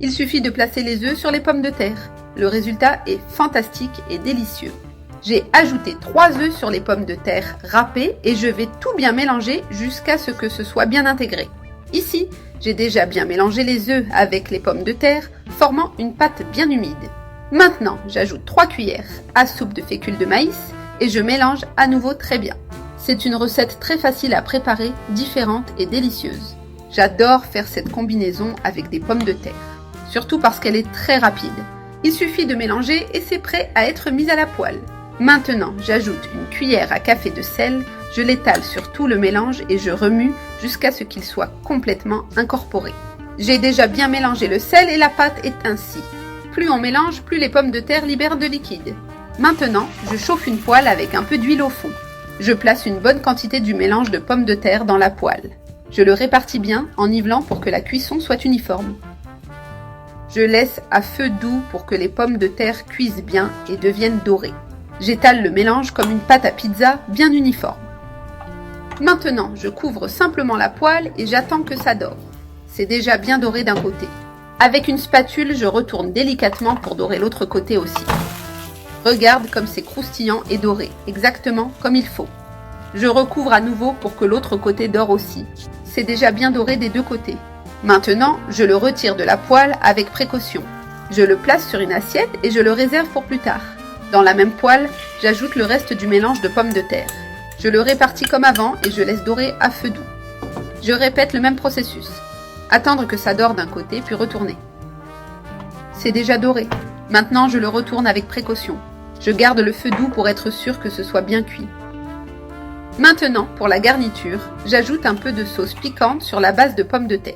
Il suffit de placer les œufs sur les pommes de terre. Le résultat est fantastique et délicieux. J'ai ajouté 3 œufs sur les pommes de terre râpées et je vais tout bien mélanger jusqu'à ce que ce soit bien intégré. Ici, j'ai déjà bien mélangé les œufs avec les pommes de terre, formant une pâte bien humide. Maintenant, j'ajoute 3 cuillères à soupe de fécule de maïs et je mélange à nouveau très bien. C'est une recette très facile à préparer, différente et délicieuse. J'adore faire cette combinaison avec des pommes de terre, surtout parce qu'elle est très rapide. Il suffit de mélanger et c'est prêt à être mis à la poêle. Maintenant, j'ajoute une cuillère à café de sel, je l'étale sur tout le mélange et je remue jusqu'à ce qu'il soit complètement incorporé. J'ai déjà bien mélangé le sel et la pâte est ainsi. Plus on mélange, plus les pommes de terre libèrent de liquide. Maintenant, je chauffe une poêle avec un peu d'huile au fond. Je place une bonne quantité du mélange de pommes de terre dans la poêle. Je le répartis bien en nivelant pour que la cuisson soit uniforme. Je laisse à feu doux pour que les pommes de terre cuisent bien et deviennent dorées. J'étale le mélange comme une pâte à pizza bien uniforme. Maintenant, je couvre simplement la poêle et j'attends que ça dore. C'est déjà bien doré d'un côté. Avec une spatule, je retourne délicatement pour dorer l'autre côté aussi. Regarde comme c'est croustillant et doré, exactement comme il faut. Je recouvre à nouveau pour que l'autre côté dore aussi. C'est déjà bien doré des deux côtés. Maintenant, je le retire de la poêle avec précaution. Je le place sur une assiette et je le réserve pour plus tard. Dans la même poêle, j'ajoute le reste du mélange de pommes de terre. Je le répartis comme avant et je laisse dorer à feu doux. Je répète le même processus. Attendre que ça dore d'un côté puis retourner. C'est déjà doré. Maintenant, je le retourne avec précaution. Je garde le feu doux pour être sûr que ce soit bien cuit. Maintenant, pour la garniture, j'ajoute un peu de sauce piquante sur la base de pommes de terre.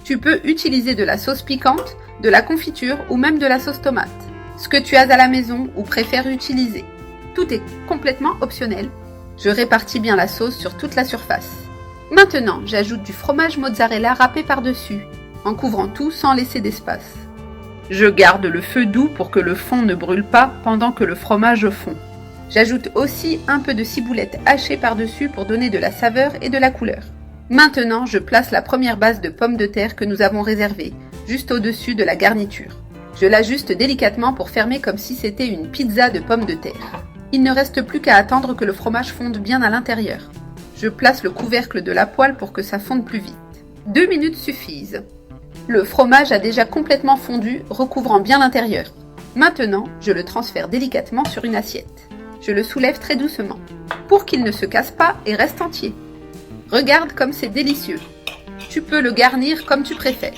Tu peux utiliser de la sauce piquante, de la confiture ou même de la sauce tomate. Ce que tu as à la maison ou préfères utiliser. Tout est complètement optionnel. Je répartis bien la sauce sur toute la surface. Maintenant, j'ajoute du fromage mozzarella râpé par-dessus, en couvrant tout sans laisser d'espace. Je garde le feu doux pour que le fond ne brûle pas pendant que le fromage fond. J'ajoute aussi un peu de ciboulette hachée par-dessus pour donner de la saveur et de la couleur. Maintenant, je place la première base de pommes de terre que nous avons réservée, juste au-dessus de la garniture. Je l'ajuste délicatement pour fermer comme si c'était une pizza de pommes de terre. Il ne reste plus qu'à attendre que le fromage fonde bien à l'intérieur. Je place le couvercle de la poêle pour que ça fonde plus vite. 2 minutes suffisent. Le fromage a déjà complètement fondu, recouvrant bien l'intérieur. Maintenant, je le transfère délicatement sur une assiette. Je le soulève très doucement, pour qu'il ne se casse pas et reste entier. Regarde comme c'est délicieux. Tu peux le garnir comme tu préfères.